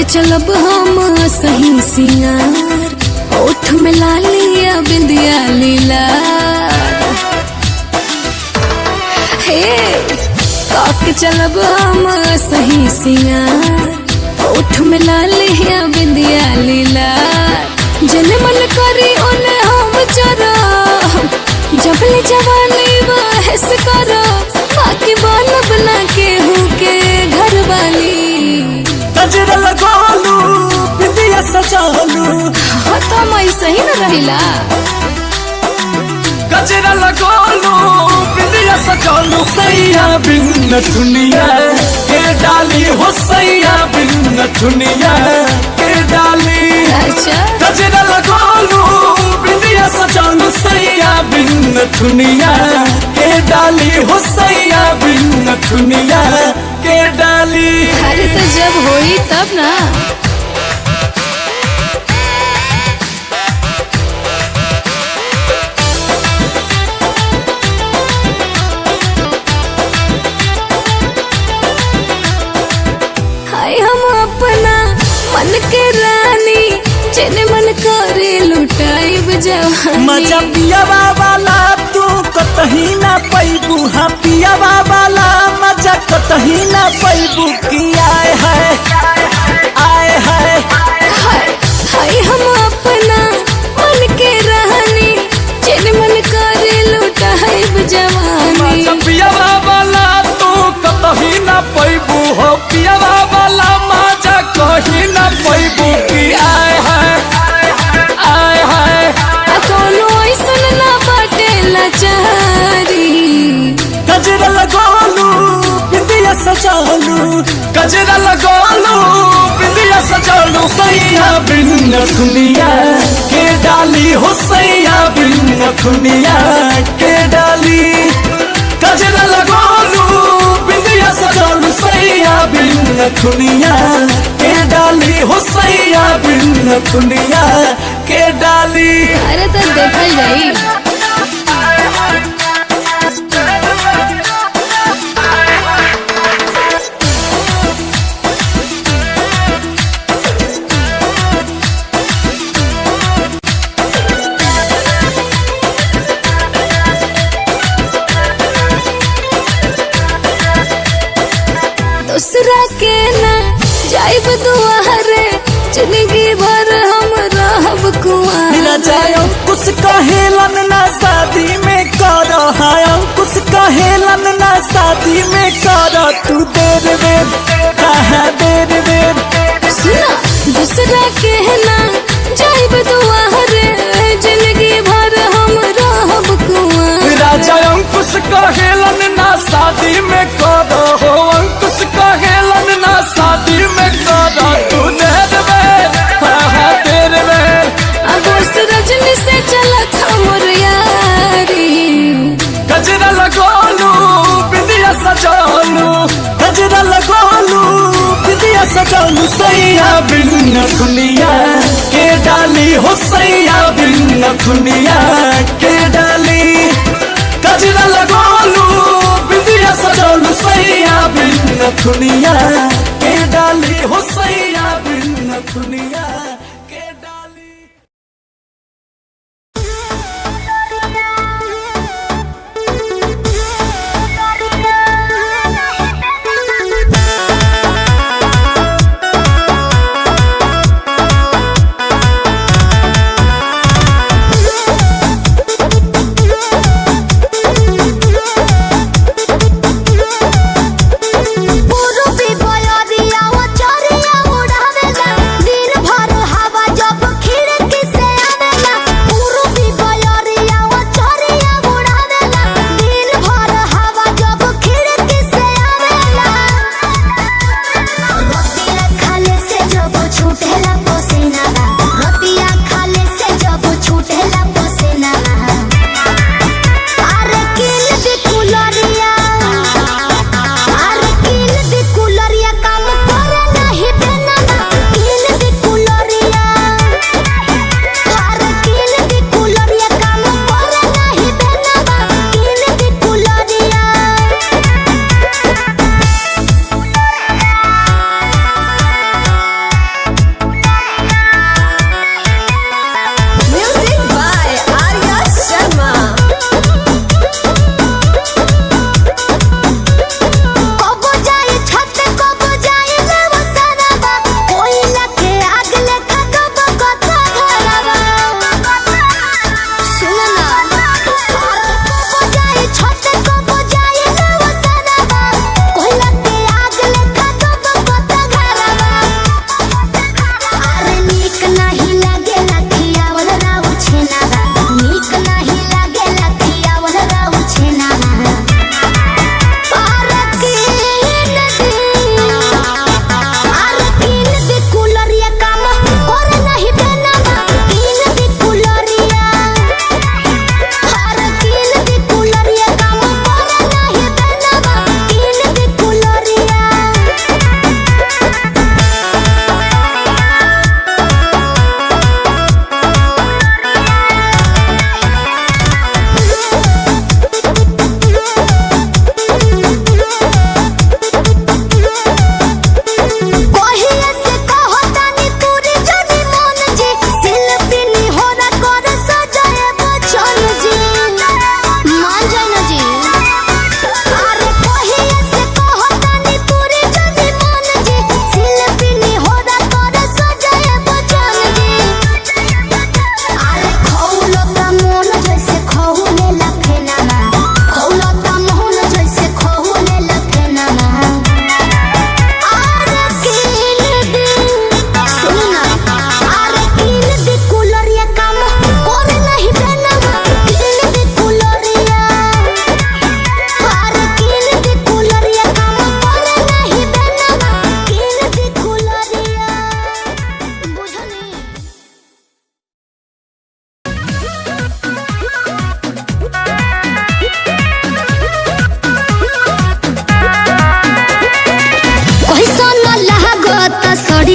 के चलब हम सही सिंगार, ओठ में लालिया बिंदिया लीला। हे के चलब हम सही सिंगार, ओठ में लालिया बिंदिया लीला। जन मन करी ओने हम चरा, जबले जवानी बहस करो, बाकी बाल बना के हूँ के घर वाली। गजरा लगालू बिंदिया सजालू, हाँ तो मैं सही न रहिला। गजरा लगालू बिंदिया सजालू, सैया बिन दुनिया के डाली हो, सैया बिन दुनिया के डाली। अच्छा गजरा लगालू बिंदिया सजालू, सैया बिन दुनिया के डाली हो, सैया बिन दुनिया के डाली। अरे तो जब होई तब ना। हाय हम अपना मन के रानी, जेने मन करे लुटाइब जवानी। मजा पियावा वाला तू कतही ना पैबू, हाँ पियावा वाला मजा कतही ना पैबू की। आए है आए है हाय हम अपना मन के रानी, जेने मन करे लुटाइब जवानी। मजा पियावा वाला तू कतही ना पैबू, हो पियावा वाला मजा कहीं ना पैबू की। आए है आए है कोनो ऐसन ना बाटे लाचारी। गजरा लगालू बिंदिया सजालू, गजरा लगालू बिंदिया सजालू, सैया बिन दुनिया के डाली हो, सैया बिन दुनिया के डाली। गजरा लगालू बिंदिया सजालू, सैया बिन दुनिया के डाली हो, सैया बिन दुनिया के डाली। अरे तो देखल जाई। दूसरा के ना जाइब दुआरे, जिंदगी भर हम रहब कुआरे। जायो कुछ कहेलन ना शादी में कर, हाँ कुछ कहेलन ना शादी में कर, तू देर बेर कहा देर बेर। सुना दूसरा के ना जाइब दुआरे, जिंदगी भर हम रहब कुआरे। राजा अंकुश कहेलन ना शादी में कर, हो अंकुश कहेलन ना शादी में कर, तू देर बेर कहा देर बेर। अब उस रजनी से चलत हमर यारी। गजरा लगालू बिंदिया सजालू, गजरा लगालू बिंदिया सजालू, सैया बिन दुनिया के डाली हो, सैया बिन दुनिया के डाली। गजरा लगालू बिंदिया सजालू, सैया बिन दुनिया के डाली हो, सैया बिन दुनिया के डाली। पूर्वी बयरिया ओ चरिया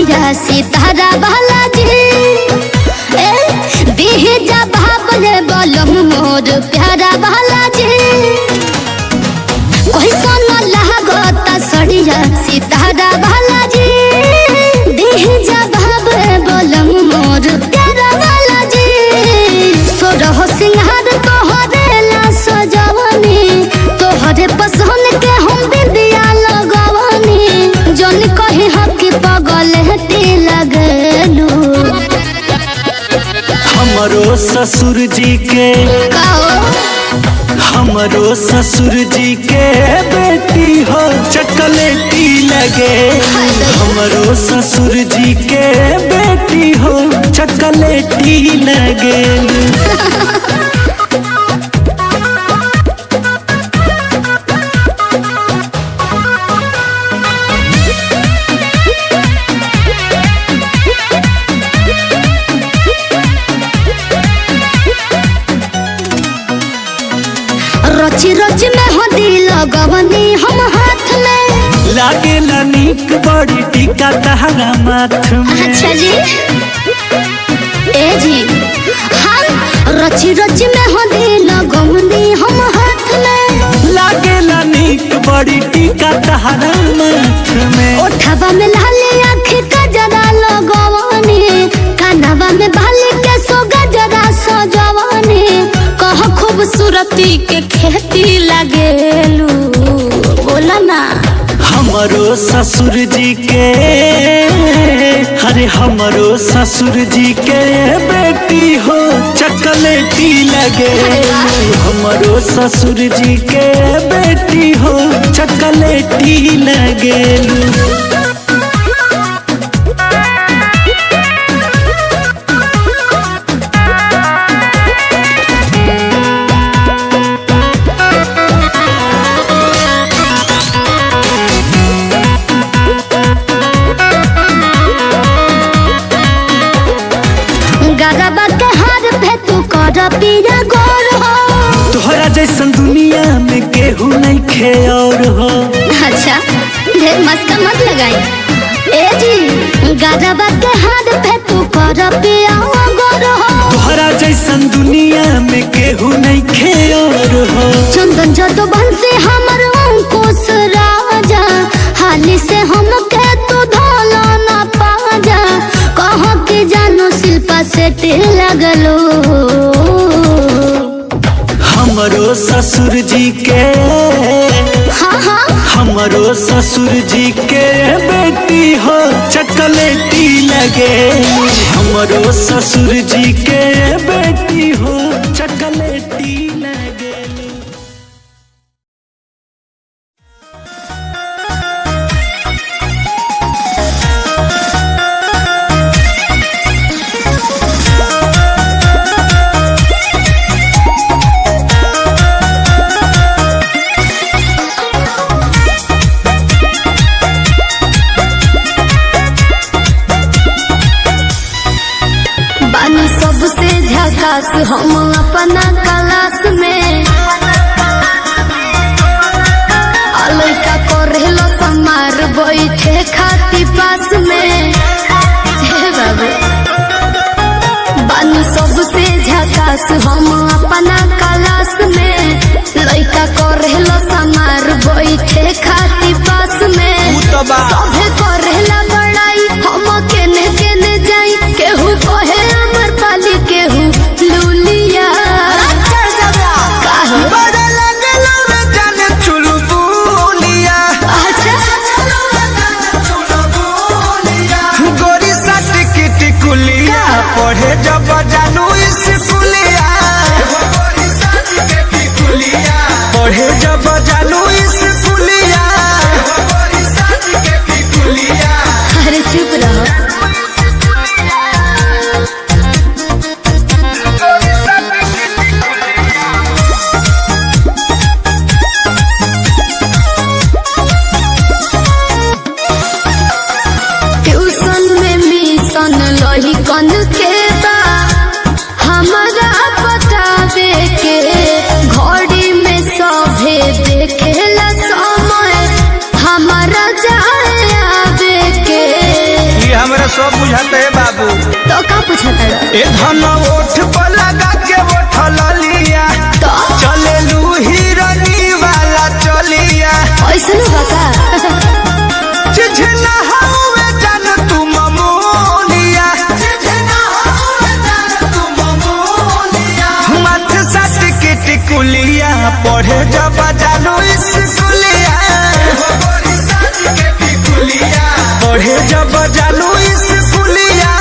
सड़िया सितारा बालाजी देह जा भावले बलम मोर प्यारा बालाजी कोई सोना लागता सड़िया सितारा बालाजी देह जा भावले बलम मोर प्यारा बालाजी सोरह सिंहार तोहरे ला सजवनी तोहरे पसंद के हम बिंदिया लगवनी जन कही हकी पगल हटी लगलू हमरो ससुर जी के हमरो ससुर जी के बेटी हो चॉकलेटी लगे हमरो ससुर जी के बेटी हो चॉकलेटी लगे रची रची में हदी लगवनी हम हाथ में लागे नीक बड़ी टीका तहरा माथ में अच्छा जी ए जी हम रची रची में हदी लगवनी हम हाथ में लागे नीक बड़ी टीका तहरा माथ में ओठवा में लाली आँख का जरा लगवनी कानवा में बाली के सो गजरा सजवनी कह खूबसूरती के खेती लगेलू बोला ना हमरो ससुर जी के अरे हमरो ससुर जी के बेटी हो चॉकलेटी लगे हमरो ससुर जी के बेटी हो चॉकलेटी लगे पिया गोर हो तोहरा जैसन दुनिया में केहू नहीं खे और हो अच्छा ढेर मस्का मत लगाई ए जी गजबा के हाथ पे तू कर पिया गोर हो तोहरा जैसन दुनिया में केहू नहीं खे और हो चंदन जदो बंसी हमर अंकुश राजा हाली से हम के तू धोला ना पाजा कहो कि जानो शिल्पा से तिल लगलो हमरो ससुर जी के हाँ हमरो ससुर जी के बेटी हो चॉकलेटी लगे हमरो ससुर जी के बेटी हो चॉकलेटी लगे सबसे झकास हम अपना क्लास में लड़का करेलो समार बैठे खाती पास में हे बाबू बानी सबसे झकास हम अपना क्लास में लड़का करेलो समार बैठे खाती पास में सभे करेला बड़ाई हम केने केने जाई केहू कहे अमर पाली केहू लूलिया पढ़े जब जानू स्कूलिया पढ़े जब जानू स्कूलिया अरे चुप रहो ट्यूशन में मिशन लही कन के बा हमारा बतावे के घड़ी में सभे देखेला समय हमारा जाए आवे के ये हमरा सब बुझाते बाबू। तो का पूछता ए धन ओठ पर लगा के उठल लिया तो चले लू हिरनी वाला चलिया ऐसा ना बता चिझना हवे जान तू ममोलिया मत सट के टिकुलिया पढ़े जब जानो स्कूलिया पढ़े जब जानो स्कूलिया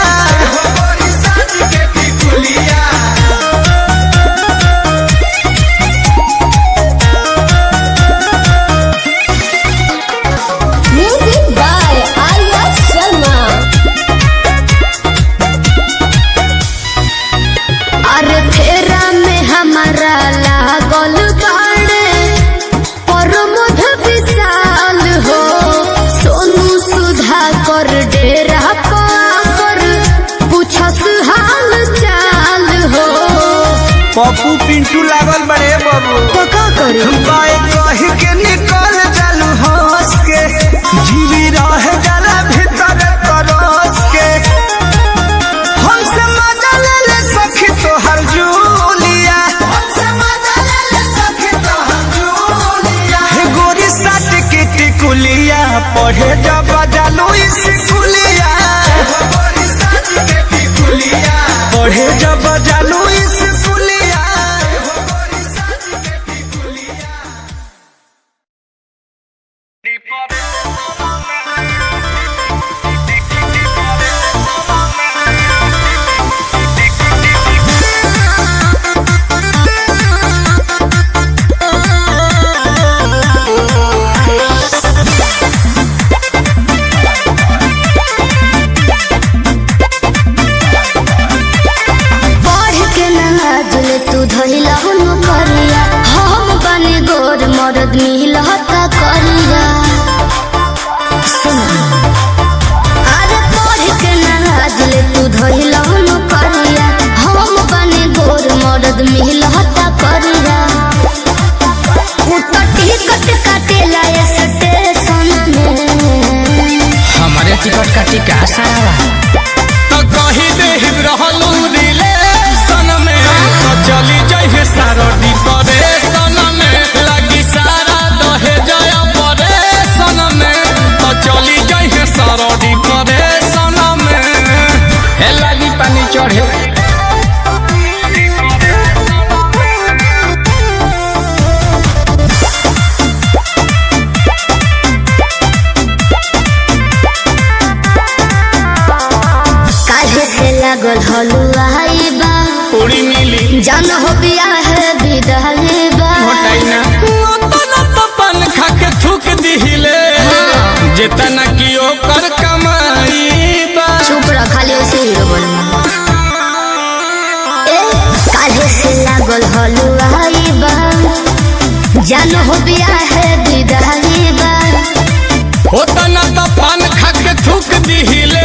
म्यूजिक बाय आर्या शर्मा। अरे फेरा में हमारा लागल बाड़े प्रमोद विशाल हो सोनू सुधा कर डेरा पर पूछस हाल चाल हो। पप्पू पिंटू लागल बड़े बाबू तो का करे बाय कही के निकल जालू हंस के जीवी रह जाला भीतर तरस के हमसे मजा ले ले सखी तोहर जूलिया हे गोरी साट के टिकुलिया पढ़े जब जालू स्कूलिया पढ़े जब जालू स्कूलिया पढ़ के नजल तू धइला हुन करिया हम बने गोर मरद मिलता करिया सुन अरे पढ़ के नजल तू धइला हुन करिया हम बने गोर मरद मिलता करिया उतटी कट काटेला स्टेशन में हमारे टिकट का टिका सारा तो कही दे रहलू रिलेशन में तो चली जाइए सारो डिप्रेशन में लगी सारा दहे जय परेशन में तो चली जाइए सारो डिप्रेशन में हे लगी पानी चढ़े काहे से लागल हलुआई बा पूरी मिली जान हो बिया है विदाई बा घोटाइना तना तो पान खा के थूक दिहिले जितना की ओकर कमाई बा चुप रह खाली उसे हीरो बोल ए काहे से लागल हलुआई बा जान हो बिया है विदाई बा होतना तो पान खा के थूक दिहिले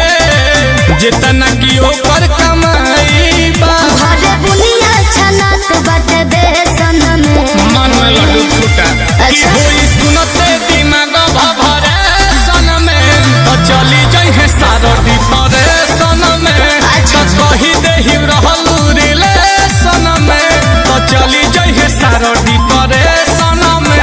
जितना की ओकर कमाई बा घरे बुनिया छनात बाटे बेसन में मन में लड्डू फूटा की अच्छा। होई सुनते दिमाग भभरे सन में तो चली जाइए सारो डिप्रेशन में अच्छा। तो कही देहि रहलू रिलेशन में तो चली जाइए सारो डिप्रेशन में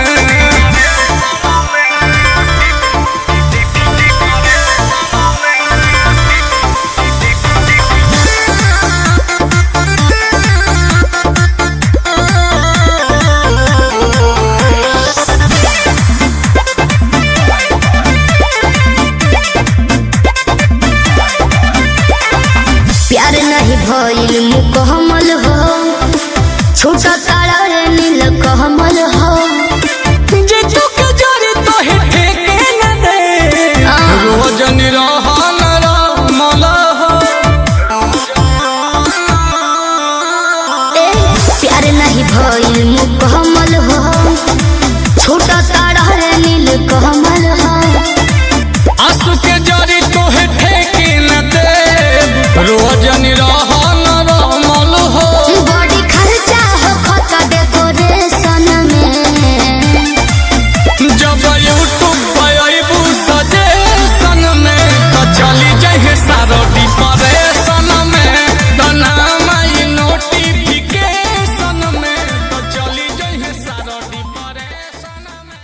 प्यार नहीं भइल मुकम्मल हो छोटा तारा रे नील कमल हो जे तू के जरी तो हे ठेके न दे रोज निरहन रमल हो ए प्यार नहीं भइल मुकम्मल हो छोटा तारा रे नील कमल हो आंसू के जरी तो हे ठेके न दे रोज निरहन रमल हो बड़ी खर्चा हो सारो डिप्रेशन में तो नाम आई नोटिफिकेशन में तो चली जइहे सारो डिप्रेशन में।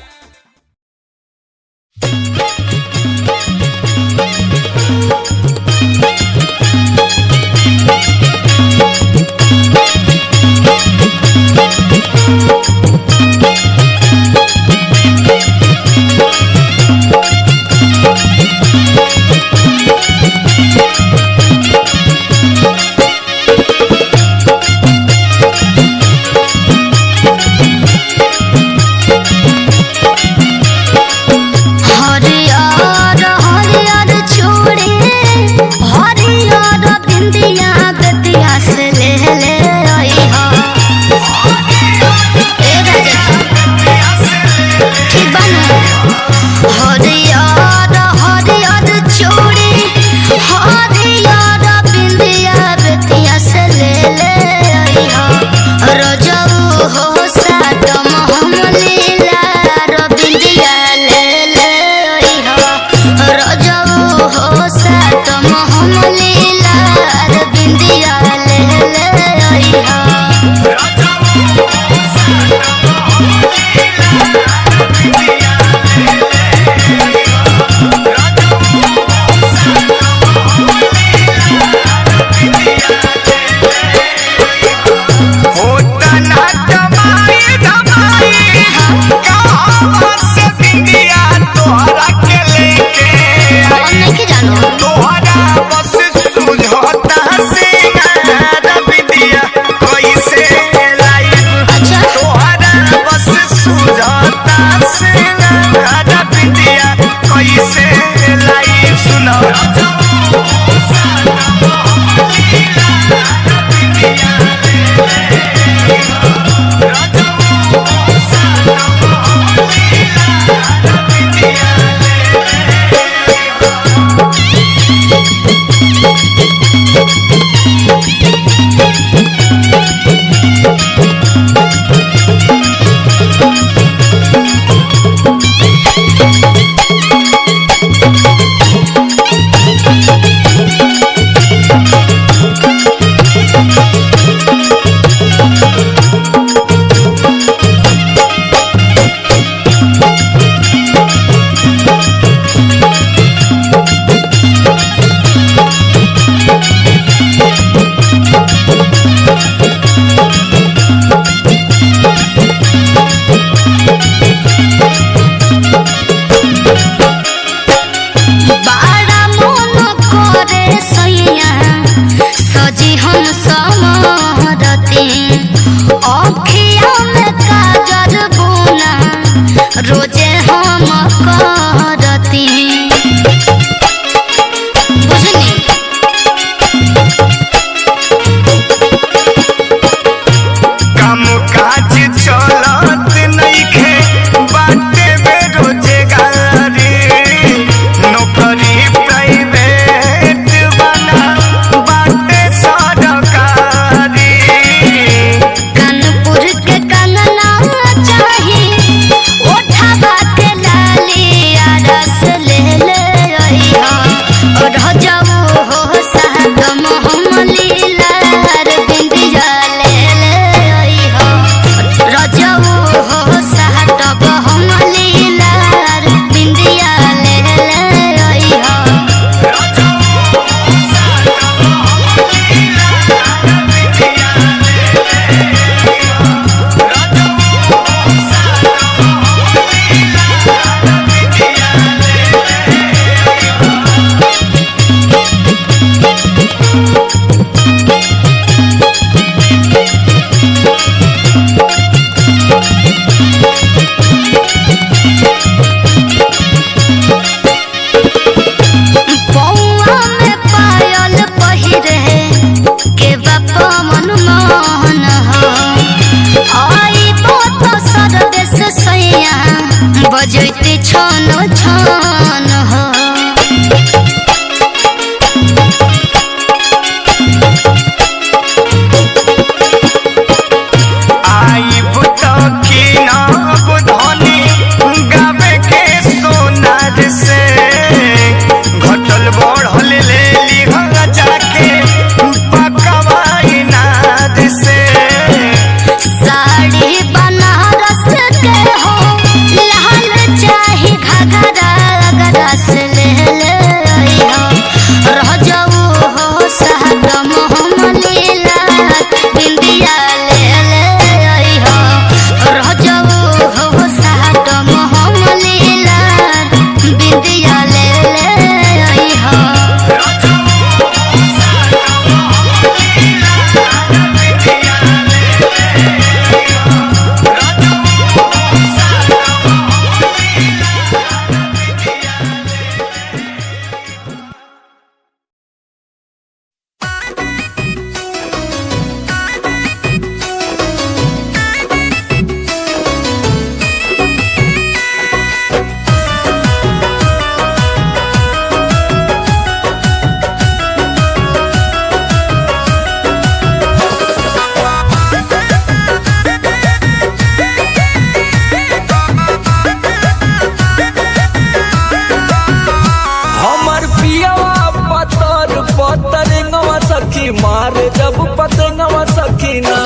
सखी मारे जब पतंगवा सखीना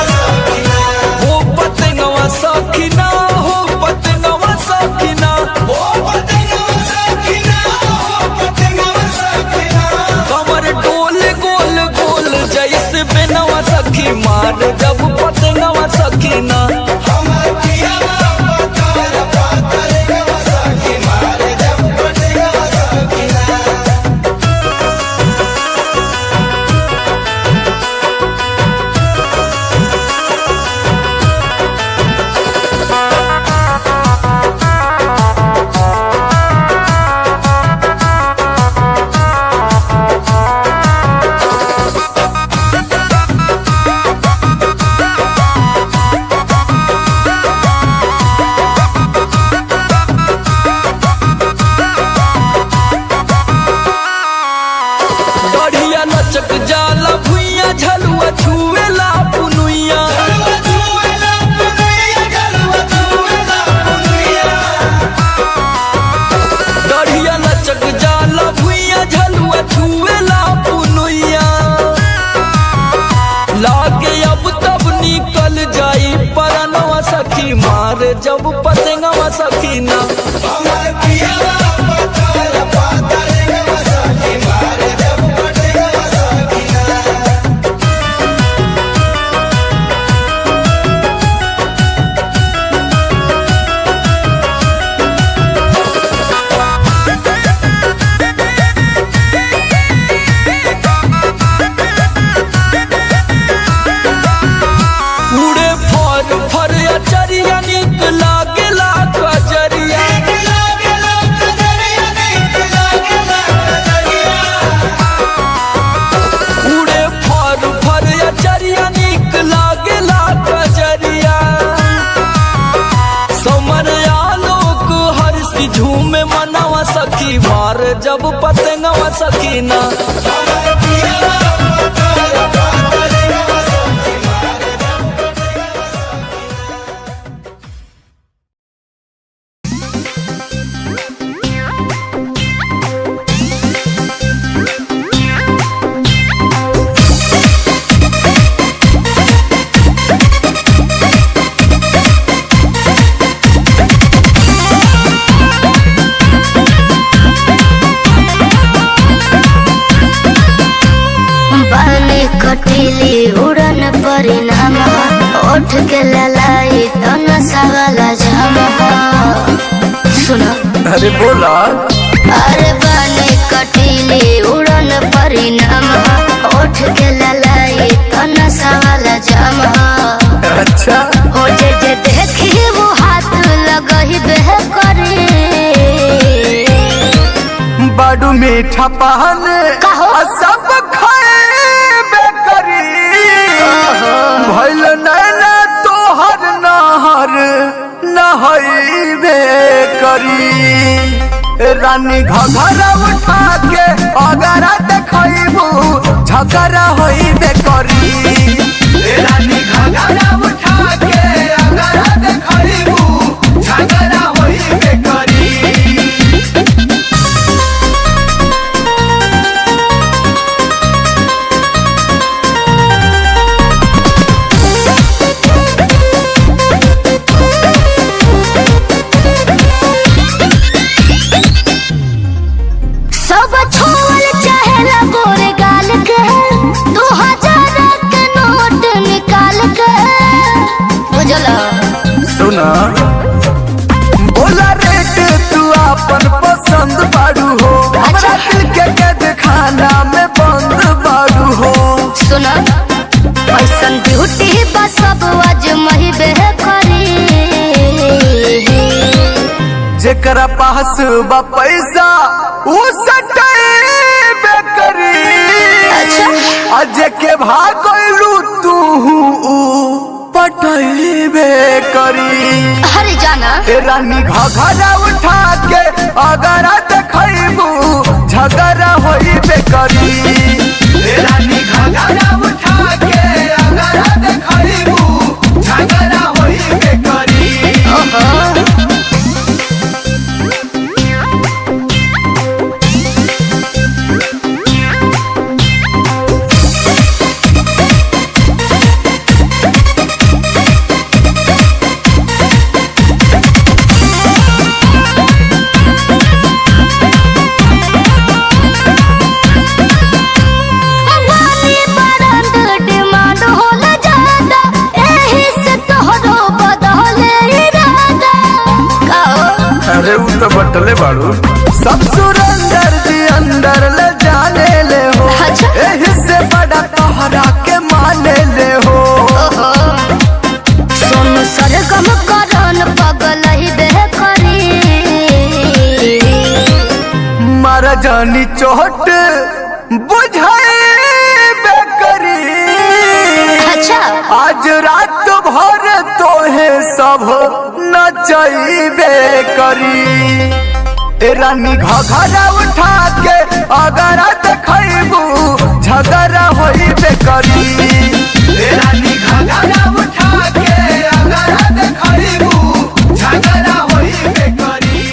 हो पतंगवा सखीना हो पतंगवा सखीना कमर डोल गोल गोल जैसे बेनवा सखी मारे जब पतंगवा सखीना लचक जाला भुइया झलुआ छुएला पुनुइया दढ़िया लचक जाला भुइया झलुआ छुएला पुनुइया लागे अब तब निकल जाई परनवा सखी मारे जब पतंगवा सखीना चरिया निक लागेला कजरिया उड़े फर फर चरिया निक लागेला कजरिया समर आलोक हर्षि झूमे मनवा सखी मार जब पतंगवा सखीना कटीली उड़न परिणाम उठ के ललाई तो नशा वाला जाम सुनो अरे बोला अरे बने कटीली उड़न परिणाम उठ के ललाई तो नशा वाला जाम अच्छा हो जे देखी वो हाथ लगही बह करे बाडू मीठा पान सब खाए बेकरी भइल नैना तोहर नहर नहइबे करी रानी घघरा उठा के अगरा देखइबू झगड़ा होइबे करी रानी घघरा उठा के अगरा देखइबू झगड़ा होइबे करी सुना बोला रेट तू अपन पसंद बाड़ू हो अच्छा दिल के कैद खाना में बंद बाड़ू हो सुना ऐसन ब्यूटी बस सब आज महिबे करी जेकरा पास बा पैसा उ सटैबे करी अच्छा आज के भागलू तू पटैबे करी अरे जाना रानी घघरा उठा के अगरा देखइबू झगड़ा होइबे करी रानी घघरा उठा के अगरा देखइबू झगड़ा होइबे करी अरे वो तो बटले बाड़ू सब सुरेंदर जी अंदर ले जाने ले हो अच्छा। एही से बड़ा तोहरा के माने ले हो सोनू सरगम करन पगल ही बेकरी मारा जानी चोट बुझाई बेकरी अच्छा। आज रात भर तोहे सब नचैबे करी ए रानी घघरा उठा के अगर देखबू झगड़ा होइबे करी ए रानी घघरा उठा के अगर देखबू झगड़ा होइबे करी।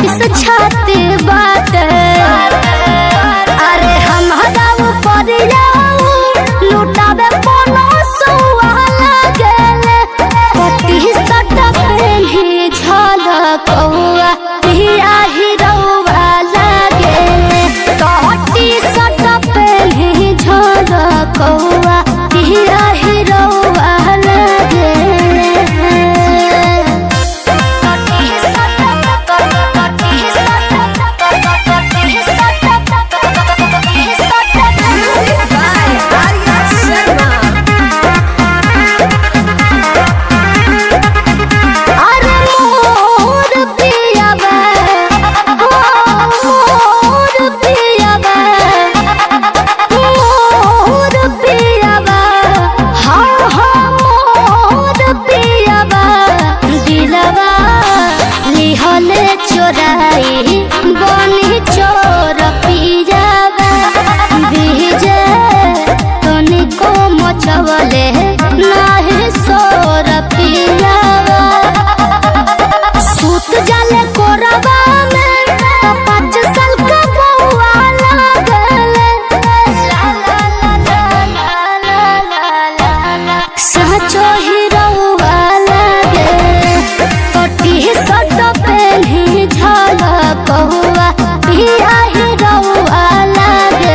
छत्तीस छाते बात अरे हमारा ऊपर लुटावे कोनो सुहाना गेले कटी सटा पेन्ही झलकौआ हिया हिरौआ लागेले कटी सटा पेन्ही झलकौआ हिया हिरौआ लागेले चोराई बनी चोर पियावा बीजे तनिको मचवले नाही सोर पियावा सूत जाले कोरबा में 5 साल का बउआ लागले सचो हिरौआ लागे कटी सट पेन्ही झलकौआ हिया हिरौआ लागे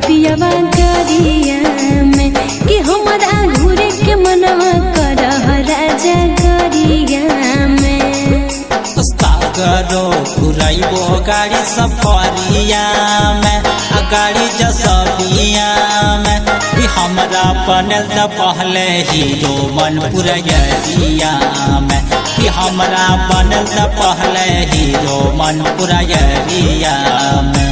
पियावा गरिया में कि हमारा घूरे के मनवा कर राजा गरिया में करो घुराइबो गाड़ी सफरिया में गाड़ी जसबिया में कि हमरा बनल त पहले हीरो मन पुरैया में कि हमरा बनल त पहले हीरो मन पुरैया में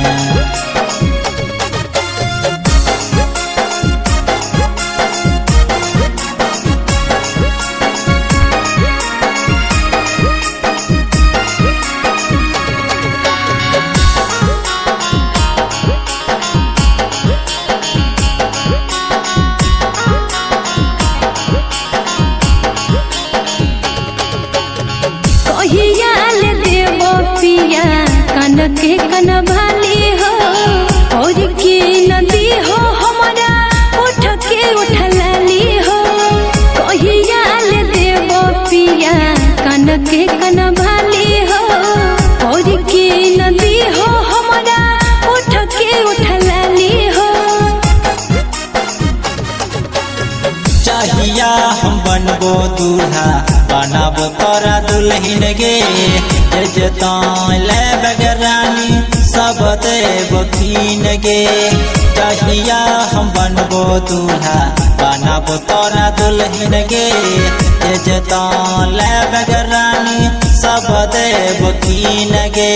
के कनभाली हो और की नदी हो हमारा उठ के उठलाली हो कहिया ले देबो पिया कन के कनभाली हो और की नदी हो हमारा उठ के उठलाली हो चाहिया हम बनबो दूल्हा बनाबो तोरा दुल्हन गे ले बगरानी सब देव कीन गे चाहिया हम बनबो दूल्हा बनाबो तोरा दुल्हन गे ले बगरानी सब देव कीन गे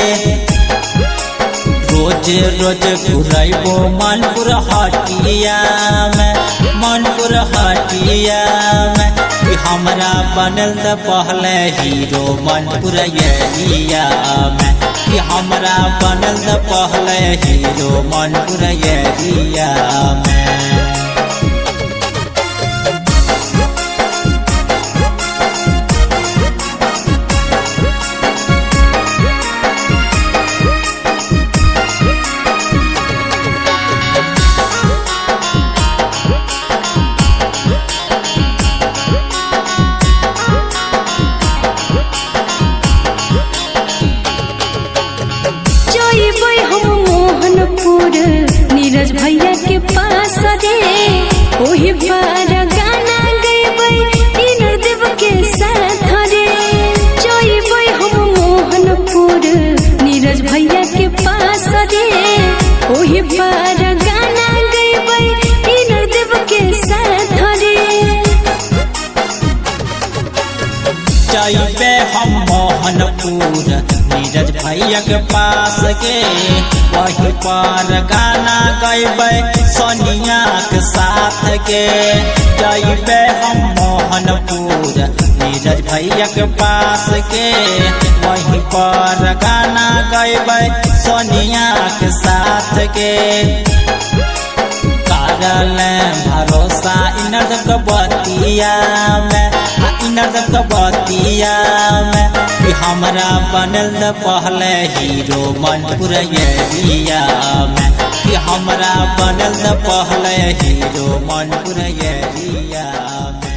रोज रोज घुराइबो मनपुर हटिया में मनपुर हटिया में कि हमरा बनल त पहले हीरो मनपुर एरिया में कि हमरा बनल त पहले हीरो मनपुर एरिया में नीरज भैया के पास रे ओही पर गाना गैबै इनर देव के साथ रे जइबै हम मोहनपुर नीरज भैया के पास रे ओही पर गाना गैबै भैया के पास के वही पर गाना गैबे सोनिया के साथ के जैबे हम मोहनपुर नीरज भैया के पास के वही पर गाना गैबे सोनिया के साथ के करल भरोसा इनर कबतिया में कि हमरा बनल पहले हीरो मनपुर एरिया में कि हमरा बनल पहले हीरो मनपुर एरिया में।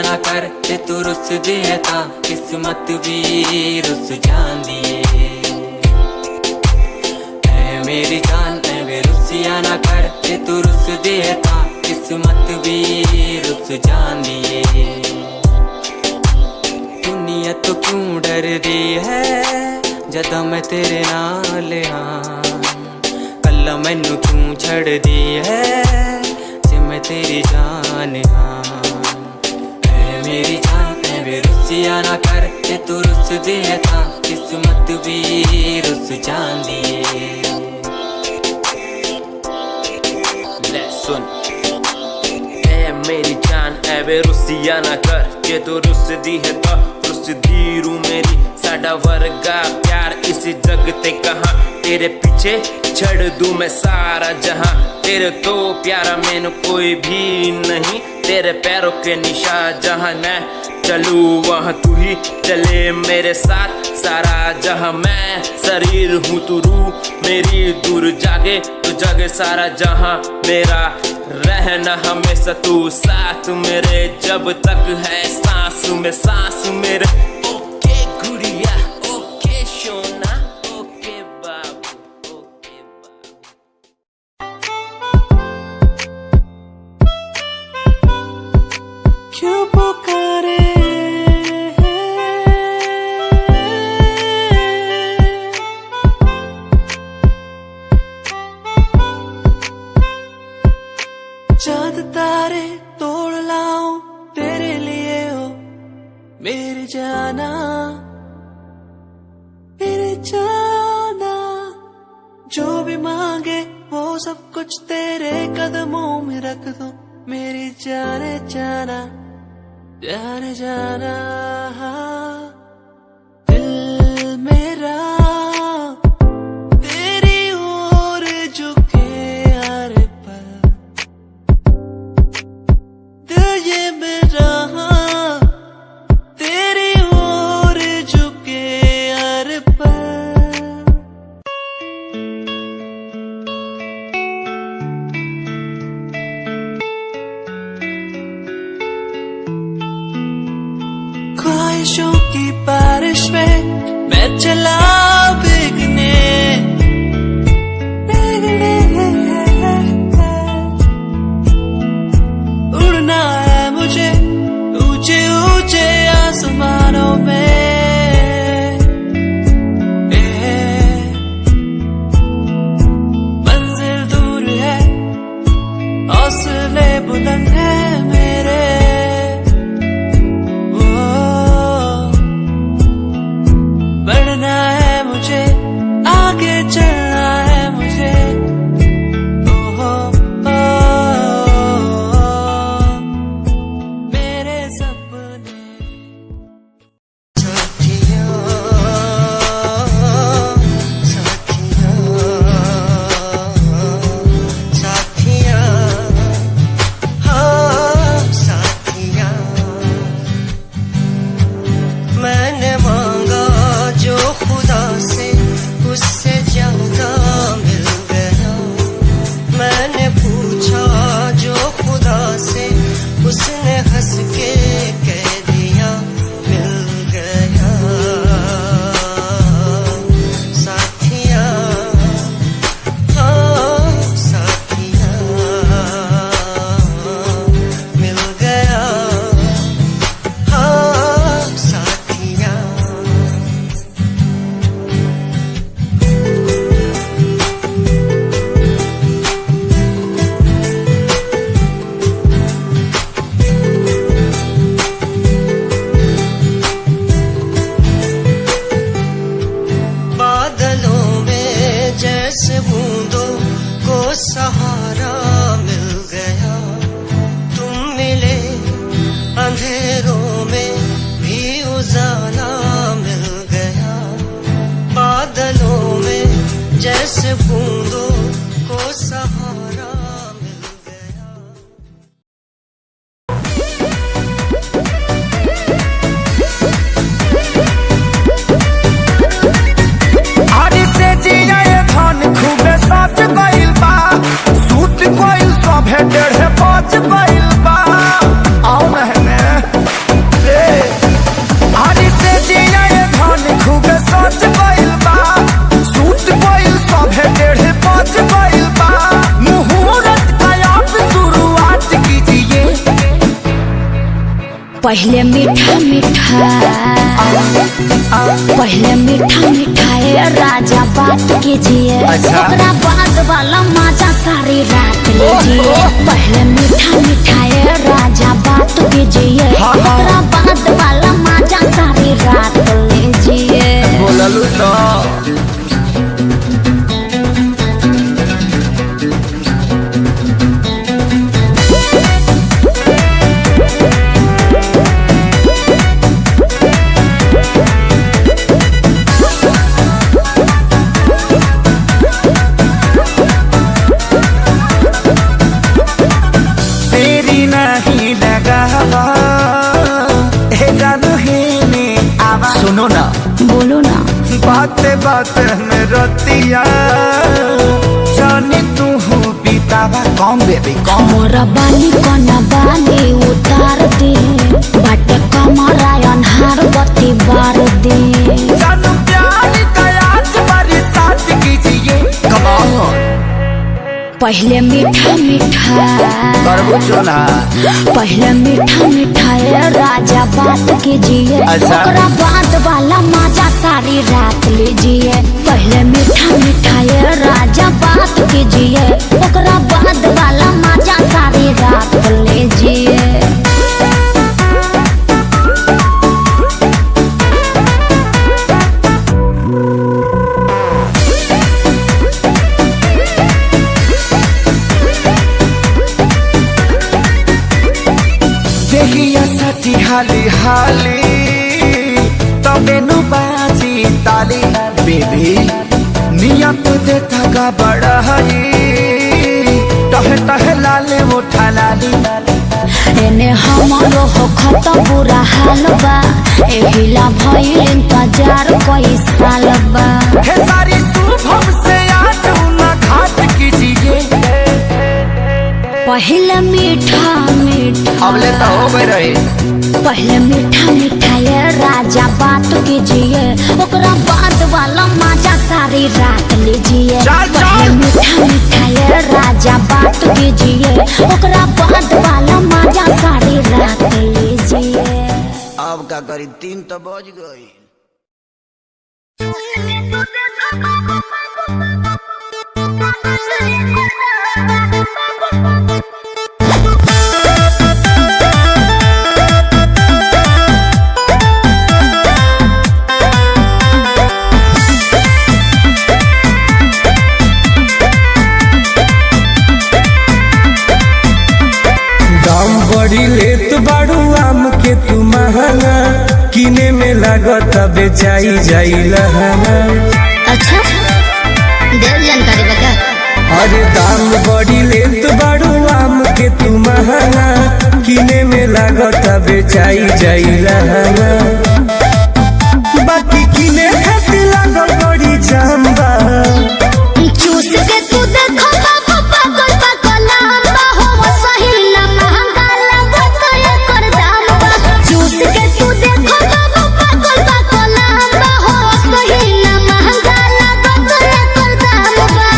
ना कर ते तू रुस दिए ता किस्मत भी रुस जांदी ऐ मेरी जान ऐ वे रुसिया ना कर ते तू रुस दिए ता किस्मत भी रुस जांदी दुनिया तो क्यों डर दी है जदा मैं तेरे नाल हाँ कल्ला मैनू क्यों छड़ दी है जे मैं तेरी जान हाँ मेरी जान ऐ वे रुसिया ना कर ते तू रुस दिए ता किस्मत भी रुस जांदी ले सुन ऐ मेरी जान ऐ वे रुसिया ना कर ते तू रुस दी है ता रुस दी रू मेरी साडा वर्गा प्यार इस जग ते कहां तेरे पीछे छड़ दूं मैं सारा जहां तेरे तो प्यारा मैनू कोई भी नहीं तेरे पैरों के निशान जहां मैं चलूं वहां तू ही चले मेरे साथ सारा जहां मैं शरीर हूँ तू रूह मेरी दूर जागे तू जागे सारा जहां मेरा रहना हमेशा तू साथ मेरे जब तक है सांस में सांस मेरे ओके गुड़िया ओके सोना ओके बाबू ओके बाबू क्यों पुकारे चांद तारे तोड़ लाऊं तेरे लिए हो मेरे जाना जो भी मांगे वो सब कुछ तेरे कदमों में रख दो मेरी जाने जाना जाने जाना दिल मेरा तेरी ओर झुके हर पल दिल ये मेरा तेरी ओर झुके हर पल बारिश में मैं चला भीगने उड़ना है मुझे ऊंचे ऊंचे आसमानों में। मंजिल दूर है हौसले बुलंद है मेरे। बढ़ना है मुझे आगे चलना है मुझे। मेरे सपने मैंने मांगा जो खुदा से उससे ज्यादा मिल गया। मैंने पूछा जो खुदा से उसने हंस के कह दिया मिल गया। साथिया हाँ साथिया मिल गया। हाँ साथिया बादलों में जैसे बूंदों को सहारा मिल गया। तुम मिले अंधेरों में भी उजाला मिल गया। बादलों में जैसे बूंदों को सहारा मिल गया। हरी से जिया धन खूबे सच गइल बा। सूत गइल सभे 1.5 गइल बा। आओ नहने हरी से जिया धन खूबे सच गइल बा। सूत गइल सभे 1.5 गइल बा। मुहूर्त का आप शुरुआत कीजिए। पहले मीठा मीठा पहले मीठा मीठा ये राजा बात कीजिए। ओकरा बाद वाला मजा सारी रात लीजिए। पहले मीठा मीठा ये राजा बात कीजिए। ओकरा बाद वाला मजा सारी रात लीजिए। बोललू तो तेरी नहीं लगावा हे जानू ही में आवा। सुनो ना बोलो ना बाते बाते में रतिया जानी तू हूँ पीतावा। कौन बेबी कौन मोरा बाली कोना बाली उतार दे। बाटे कमरा अनहार बत्ती बार दे। जानू प्यार का आज बरसात कीजिए। कमाल पहले मीठा मीठा चुना पहले मीठा मीठा ये राजा बात कीजिए। ओकरा बाद वाला मजा सारी रात लीजिए। पहले मीठा मीठा ये राजा बात कीजिए। ओकरा बाद वाला मजा सारी रात लीजिए। देखिया सती हाली हाली तबे नु बाजी ताली। बेबी नियत दे थका बड़ा हई टहे टहे लाले उठा लाली। एने हमारो हो खत बुरा हाल बा। एहिला भइल इंतजार कई साल बा। हे सारी शुभम से आज ना घाट कीजिए। पहले मीठा मीठा अब ले तो हो गए रहे पहले मीठा मीठा ये राजा बात कीजिए, ओकरा बाद वाला मजा सारी रात लीजिए। पहले मीठा मीठा ये राजा बात कीजिए, ओकरा बाद वाला मजा सारी रात लीजिए। अब का करी 3 तो बज गई। बड़ी लेत बाड़ू आम के तू महंगा, किने में लागत बेचाई जाई लहंगा। अच्छा देर जानकारी बता। अरे दाम बड़ी लेत बाड़ू आम के तू महंगा, किने में लागत बेचाई जाई लहंगा। बाकी किने खातिर लागल बड़ी जाम्बा, चूस के तू देखो बाबू पागल पागल लंबा हो सही ना महंगा लागत ये कर दाम बा। चूस के तू देखो बाबू पागल पागल लंबा हो सही ना महंगा लागत ये कर दाम बा।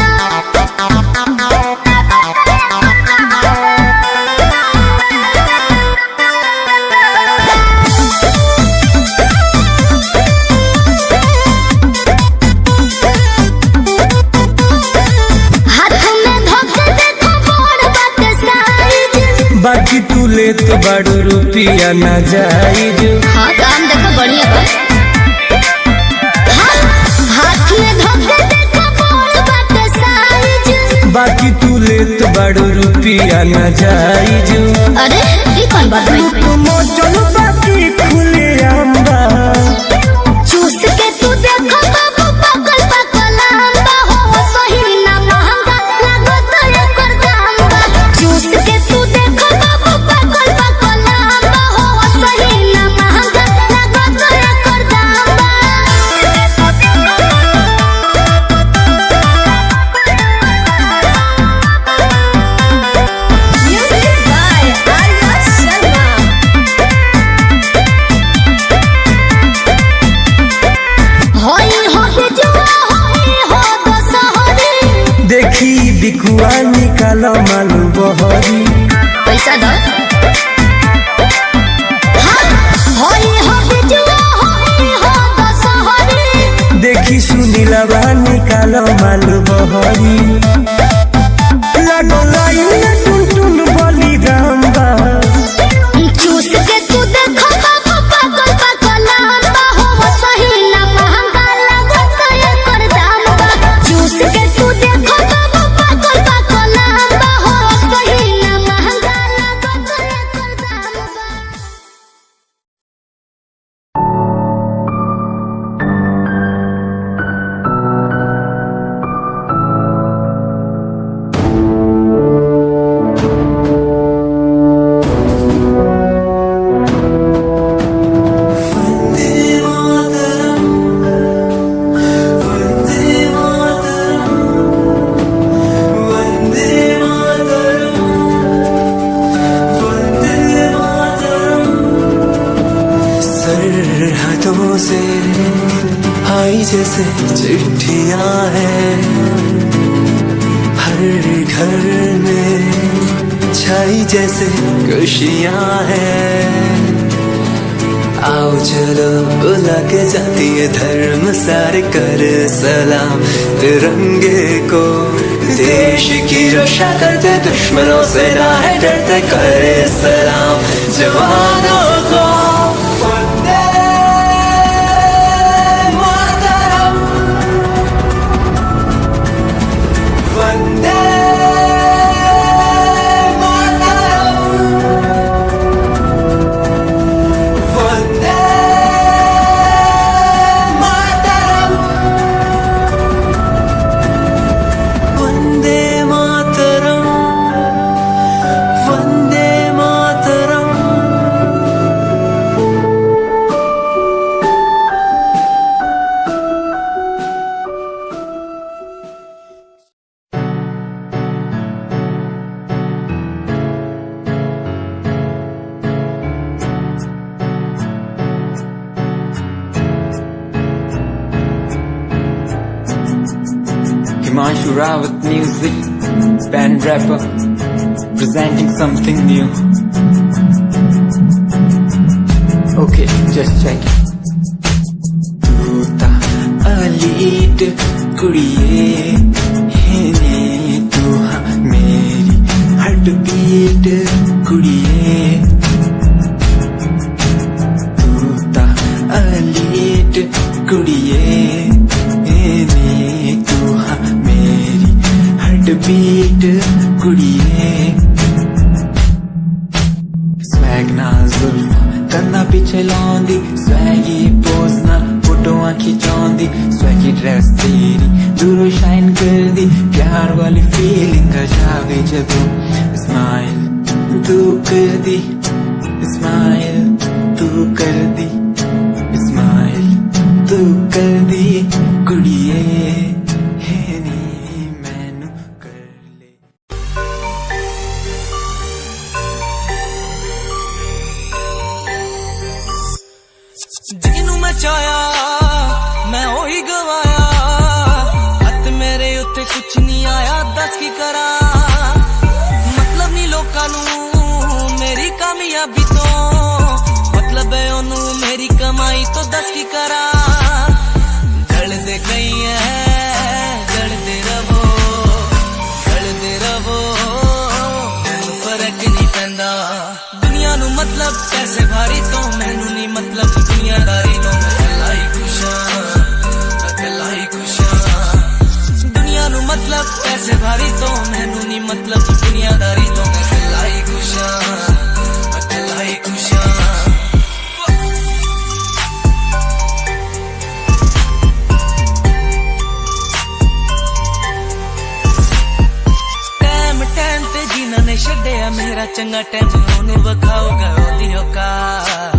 बाकी तू लेत बाड़ू रुपिया ना जायज। हाँ काम देखो बढ़िया बा। हाँ, हाथ में धोके देखो बोल बाटे साइज। बाकी तू लेत बाड़ू रुपिया ना जायज। अरे ये कौन बात भाई? मोचन बाकी खुले आंबा, चूस के तू देखो बाबू पागल पागल लंबा हो सही ना महंगा लागत ये कर दाम बा। चूस के तू देखो बाबू पागल पागल लंबा हो सही ना महंगा लागत ये कर दाम बा। Music by Arya Sharma। होई हो जुआ होई हो दशहरी, देखी बिकुआ निकाल मालू बहरी। पैसा दो। हाँ, होई हो जुआ होई हो दशहरी, देखी सुनीला निकाल मालू बहरी। लागो लाइन टुन टुन बली रामबा, चूस के तू देखो बाबू पागल पागल लंबा हो सही ना महंगा लागत ये कर दाम बा। चूस के तू देखो बाबू पागल पागल लंबा हो सही ना महंगा लागत ये कर दाम बा। सरहदों से आई जैसे चिट्ठियां हैं, हर घर में छाई जैसे खुशियां हैं। आओ चलो बुला के जाती है धर्म सारे कर सलाम तिरंगे को। देश की रक्षा करते दुश्मनों से ना है डरते करे सलाम जवानों को। Rawat Music, band rapper, presenting something new. Okay, just check it. तू ता अलीट कुड़िए है ने तू हाँ मेरी हार्ट बीट कुड़िए तू ता अलीट कुड़िए तू हाँ मेरी हार्ट बीट कुड़िए स्वैग ना जुल्फा कन्ना पिछे लौंदी स्वैगी पोज ना फोटोआं खिंचौंदी स्वैगी ड्रेस तेरी दूरों शाइन कर दी प्यार वाली फीलिंग आ जावे जदों स्माइल तू कर दी स्माइल तू कर दी स्माइल तू कर दी कुड़िए है नी मैनू कर ले जिनू मैं चाया मैं ओही गवाया हथ मेरे उत्ते कुछ नहीं आया दस की करा मतलब नहीं लोकां नू मेरी कामयाबी तो मतलब है ओनू मेरी कमाई तो दस की करा जलदे गई है जलदे रवो फर्क नहीं पैंदा दुनिया नू मतलब पैसे भारी तो मैनू नहीं मतलब दुनियादारी तो मैं अकेला ही खुशा दुनिया नू मतलब पैसे भारी तो मैनू नहीं मतलब दुनियादारी तो मैं अकेला ही खुशा टाइम ते जीना ने छड्डिया मेरा चंगा टाइम ओनू वखाओगा ओदी औकात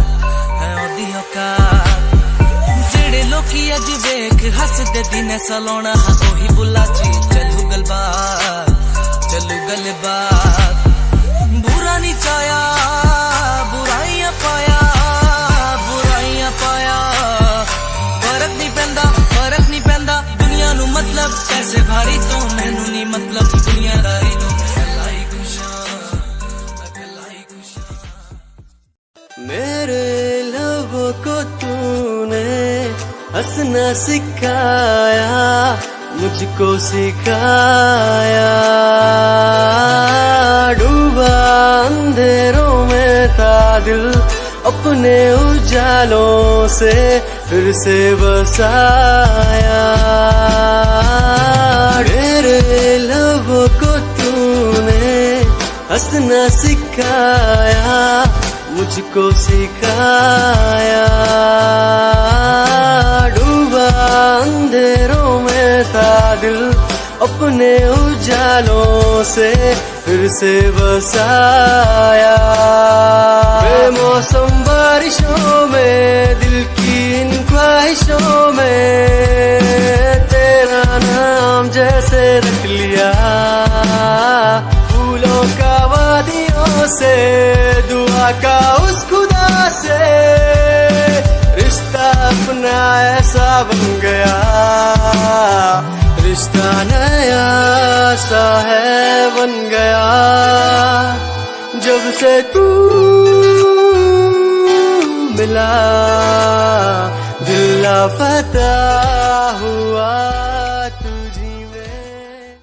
जेड़े लोकी अज वेख हसदे दिन सलोना ओही बुला ची चलू गलबात बुरा नहीं चाया बुराइयां पाया फर्क नहीं पैंदा दुनिया नू मतलब पैसे भारी तो मैनू नहीं मतलब दुनियादारी तो मेरे लबों को तूने हंसना सिखाया मुझको सिखाया डूबा अंधेरों में था दिल अपने उजालों से फिर से बसाया मेरे लबों को तूने हंसना सिखाया मुझको सिखाया डूबा अंधेरों में था दिल अपने उजालों से फिर से बसाया बेमौसम बारिशों में दिल की इन ख्वाहिशों में तेरा नाम जैसे रख लिया फूलों का वादियों से दुआ का उस खुदा से रिश्ता अपना ऐसा बन गया रिश्ता नया सा है बन गया जब से तू मिला दिल लापता हुआ तुझी में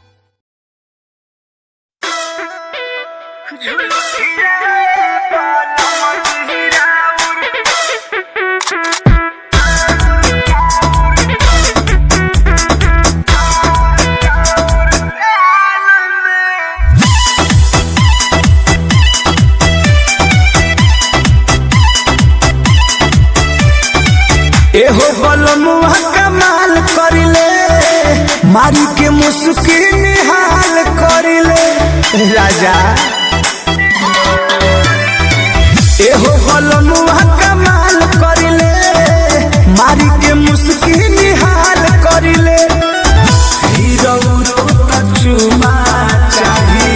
एहो बलमुआ कमाल करिले मारी के मुस्की निहाल करिले राजा एहो बलमुआ कमाल करिले मारी के मुस्की निहाल करिले हीरो चुमा चाही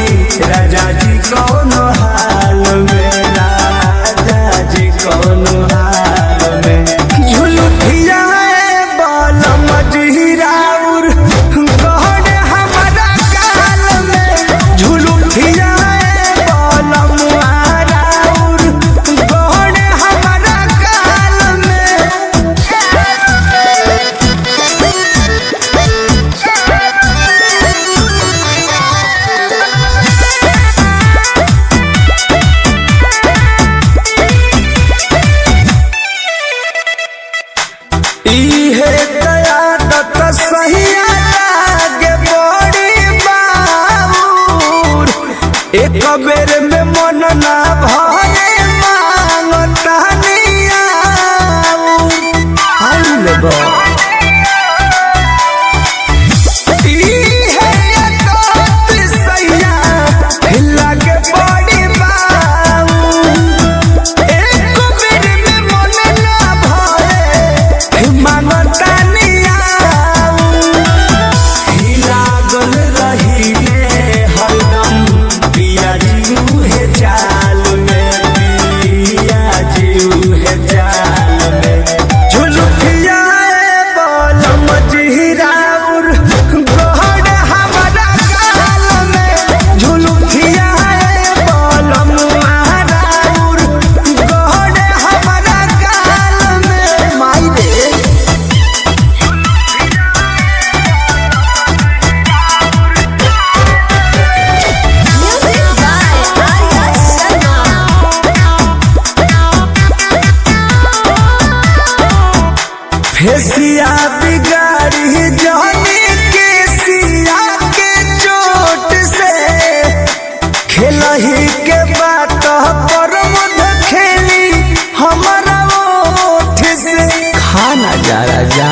राजा जी कौन हाल में राजा जी कौन हाल में झुलुठिया बल मजहिराउर कहने हमर एक बेर में मन ना भरे मांगता निया आउले बा फेसिया बिगाड़ी जाने के सिया के चोट से खेलही के बात पर मध खेली हमारा ओठ से खाना जा राजा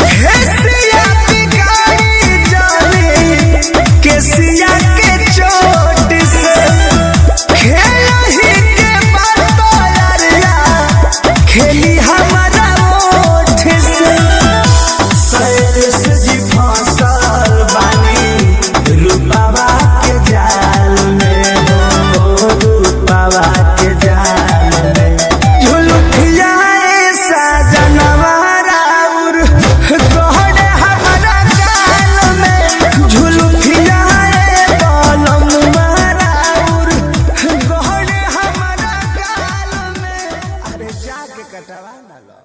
फेसिया बिगाड़ी जाने के सिया के चोट से खेलही के बात खेली हमारा ओठ से सैर जी फसल बानी रूपावा के जाल में हो रूपावा के जाल में झुलुकिया ऐसा जनवारा उर गहरे हमारा गाल में झुलुकिया बलम मारा उर गहरे हमारा गाल में अरे जाके कटवा ना लो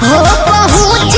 पहुँच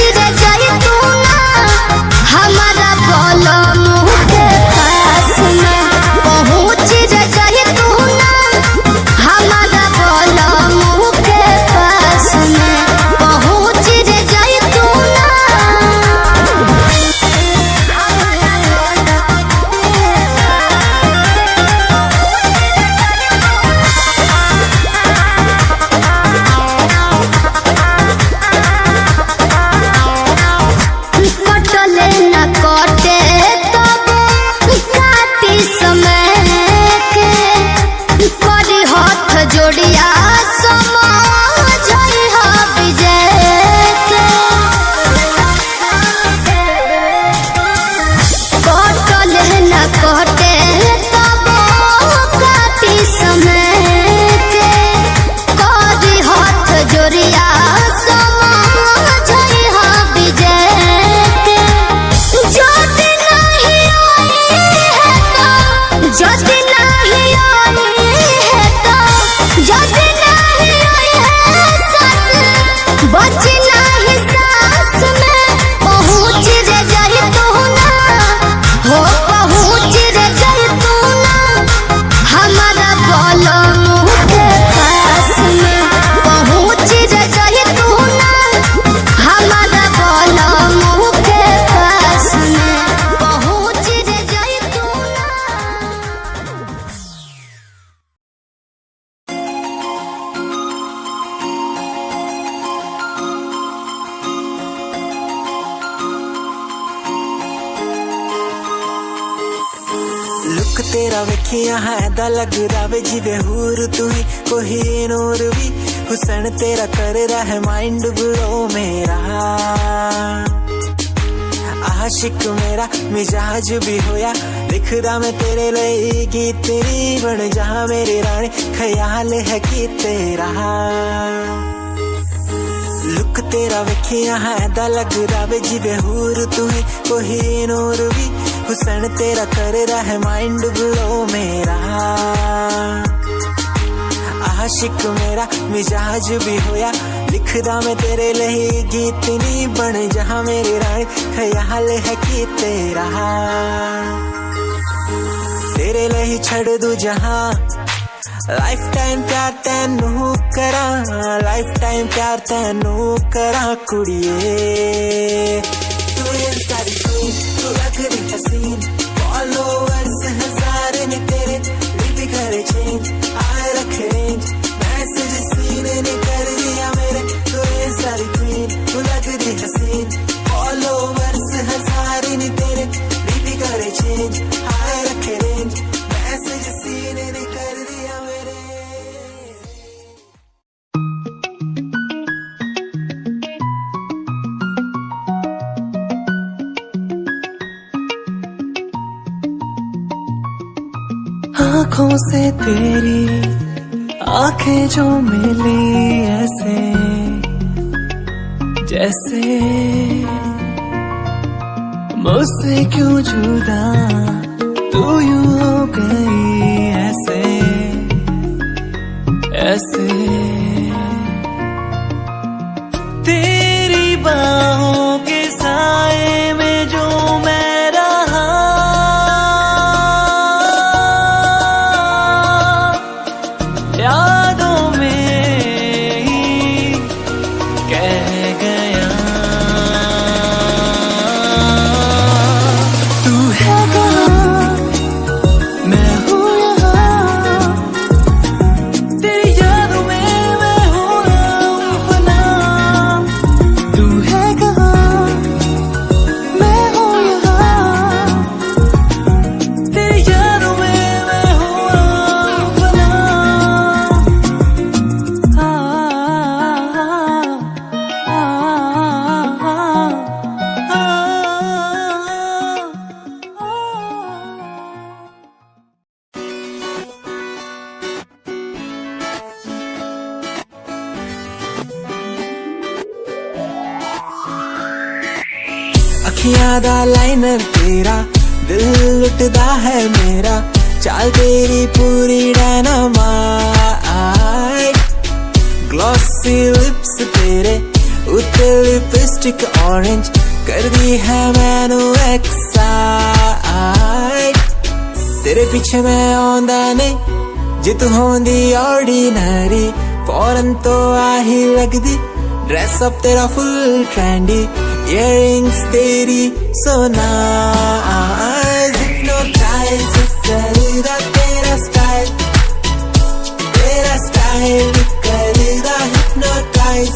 तेरा वेखिया है दा लग रावे जिवे हूर तू ही कोई नूर भी हुसन तेरा कर रहा है माइंड ब्लो मेरा आशिक मेरा मिजाज भी होया लिखदा मैं तेरे लिए गीत तेरी बन जा मेरी रानी ख्याल है कि तेरा लुक तेरा वेखिया है दा लग रावे जिवे हूर तू ही कोई नूर भी हुसन तेरा कर रहा है माइंड ब्लो मेरा आशिक मेरा मिजाज भी होया लिखदा मैं तेरे लिए गीत नी बन जहां मेरी रानी ख्याल है कि तेरा तेरे लिए छड़ दूं जहां लाइफ टाइम प्यार तैनू करा लाइफ टाइम प्यार तैनू करा कुड़िए तू इंस्टा दी क्वीन तू लगदी हसीन फॉलोअर्स हजार ने तेरे लिपि करे चेंज आए रखे रेंज मैसेज सीन ने कर दिया मेरे तू इंस्टा दी क्वीन तू लगदी हसीन फॉलोअर्स हजार ने तेरे लिपि करे चेंज आए रखे रेंज मैसेज सीन ने कर दिया मेरे आँखों से तेरी आंखें जो मिली ऐसे जैसे मुझसे क्यों जुदा तू यूं हो गई ऐसे ऐसे तेरी बाहों के साए में जो मैं रहा यादों में ही कह गया तू है कहाँ मैं हूँ यहाँ तेरी यादों में मैं हूँ अपना तू है कहाँ मैं हूँ यहाँ तेरी यादों में मैं हूँ अपना अखियां दा लाइनर तेरा दिल लुटदा है मेरा चाल तेरी पूरी डायनामाइट ग्लॉसी लिप्स तेरे उत्ते लिपस्टिक ऑरेंज कर दी है मैनू एक्साइट तेरे पीछे मैं आंदा नहीं जे तू होंदी ऑर्डिनरी फौरन तो आही लगदी ड्रेस अप तेरा फुल ट्रेंडी इयरिंग्स तेरी so nice hypnotize करेगा तेरा स्टाइल करेगा hypnotize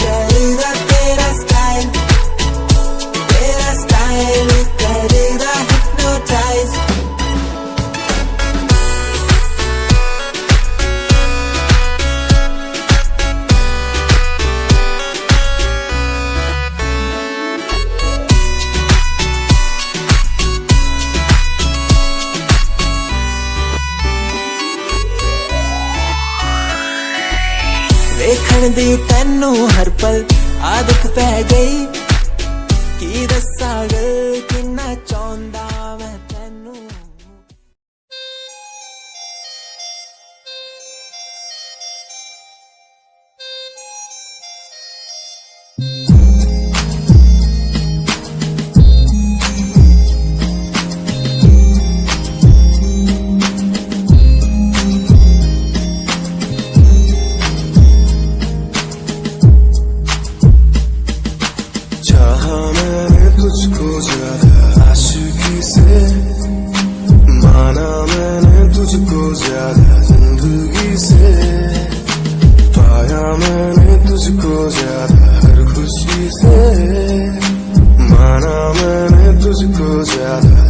करेगा तेरा स्टाइल करेगा hypnotize देखण दी तैनू हर पल आदत पै गई की दस्सां गल किन्ना चाहुंदा मैं तैनू चाहा मैंने तुझको ज्यादा आशिकी से माना मैंने तुझको ज्यादा जिंदगी से पाया मैंने तुझको ज्यादा हर खुशी से माना मैंने तुझको ज्यादा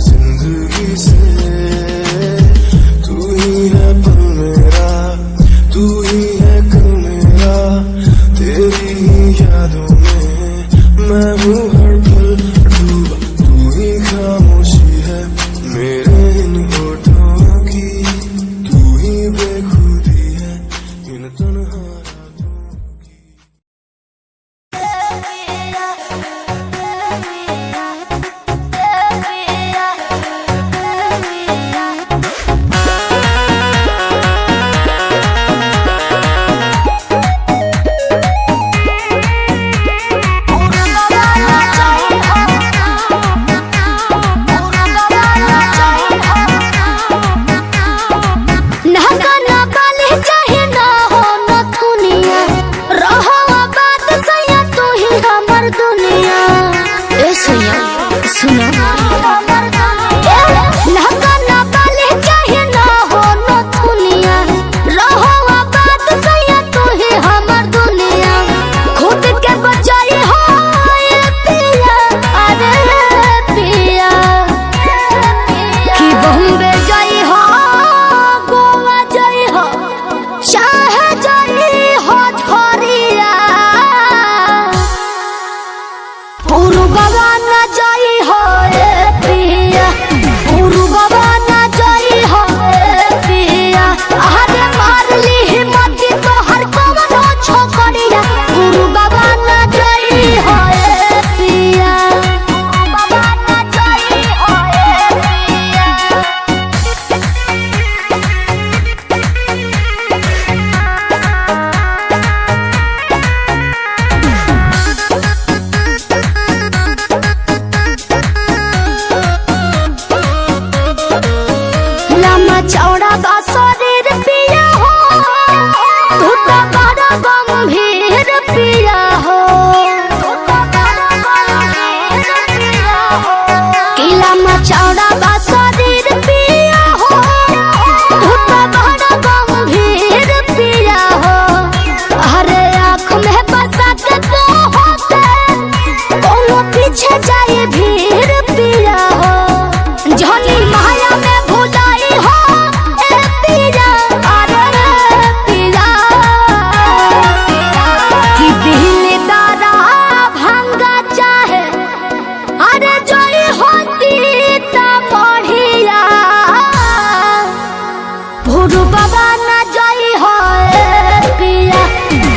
बढ़ जाए भीड़ पिया हो झोली माया में भुलाई हो ए पिया अरे पिया कि दिल दादा भंगा चाहे अरे जोई होती ता बढ़िया भोरू बाबा ना जोई हो ए पिया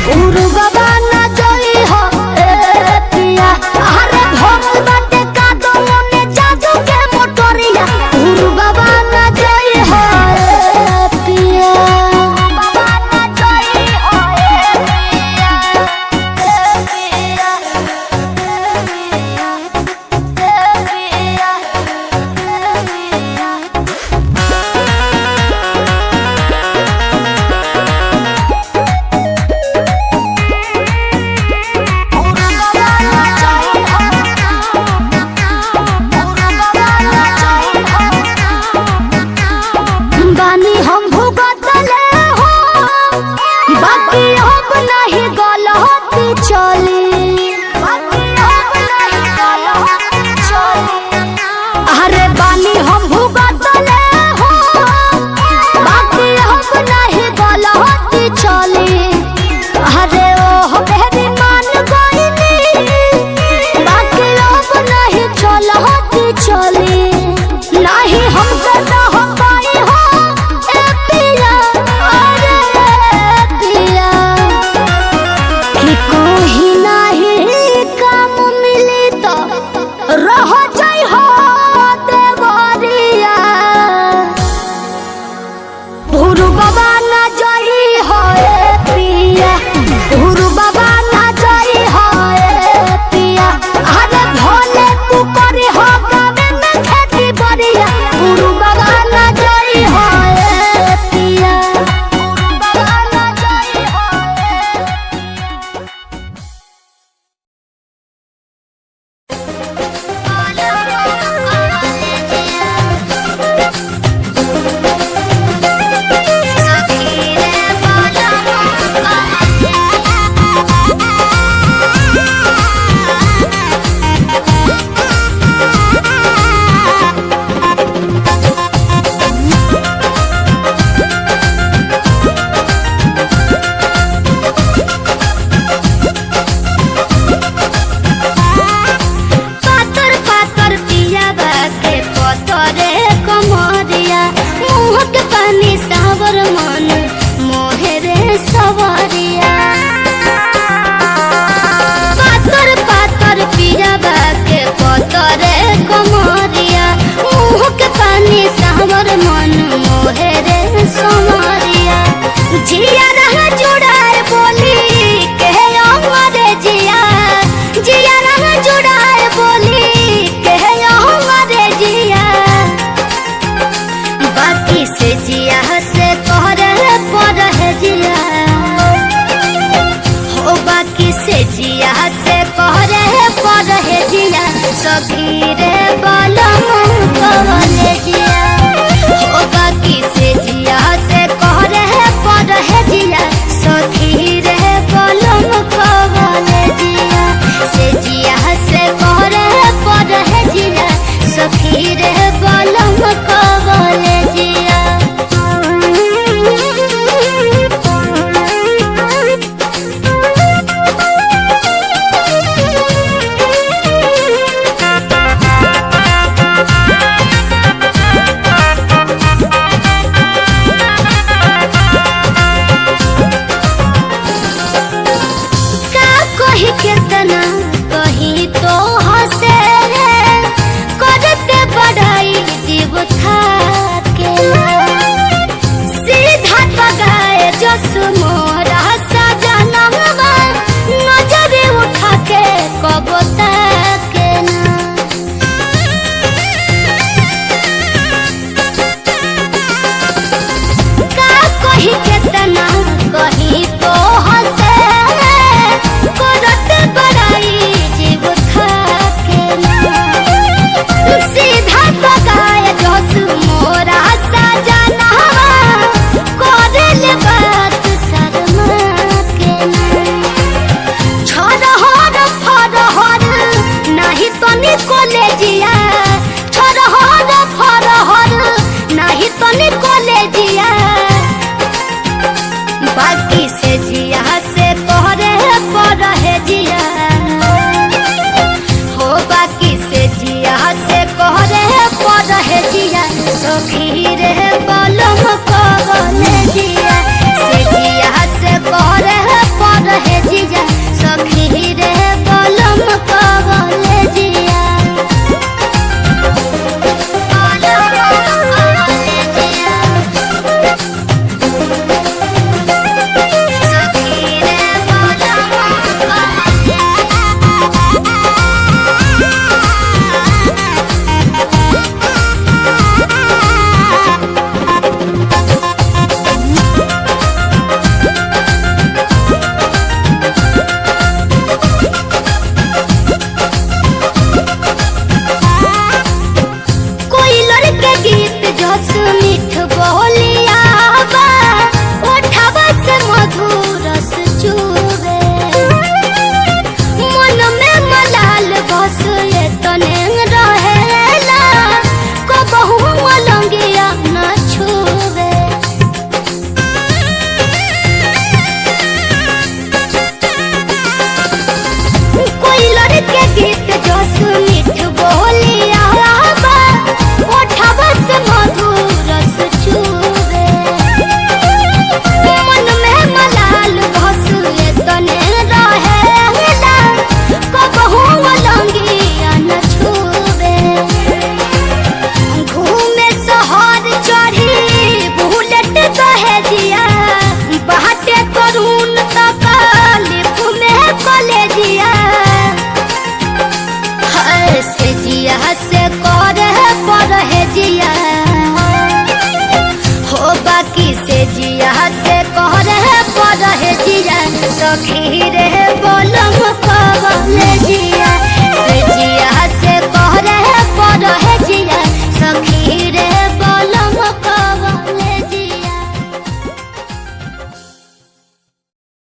भोरू बाबा ना जोई हो ए पिया अरे भोल बाटे का दोनों ने जादू के मोटरिया भोरू बाबा ना जोई हो ए पिया बाबा ना जोई हो ए पिया ए पिया ए पिया ए पिया बानी हम भुगतले हो बाकी अब नहीं गलती चली अरे बानी हम भुगतले हो बाकी अब नहीं गलती चली अरे ओह बेरी मान गईनी बाकी अब नहीं चलती चली नहीं हम करना हो पाई हो ए पिया अरे पिया कि कोई नहीं काम मिली तो रह जाई हो देवरिया भोरू बाबा ना जाई हो ए पिया भोरू बाबा ना जाई हो ए पिया अरे भोले तू करी हो गावे में खेती बरिया भोरू बाबा ना जाई हो ए पिया भोरू बाबा ना जाई हो पातर पातर पिया बाके पतरे कमरिया मुँह के पानी सावर मन मोहे रे सवरिया पातर पातर पिया बाके पतरे कमरिया मुँह के पानी सावर मन मोहे रे सवरिया जिया रहा जुड़ाए बोली के अमरे जिया जिया रहा जुड़ाए बोली के अमरे जिया बाकी से जिया से कहरे पर जिया हो बाकी से जिया से कहरे पर जिया सखी रे बलम कवले जिया हो बाकी से जिया से कहरे पर जिया सखी रे बलम कवले जिया से जिया से कहरे पर जिया सखी रे बलम कवले जिया का कही कितना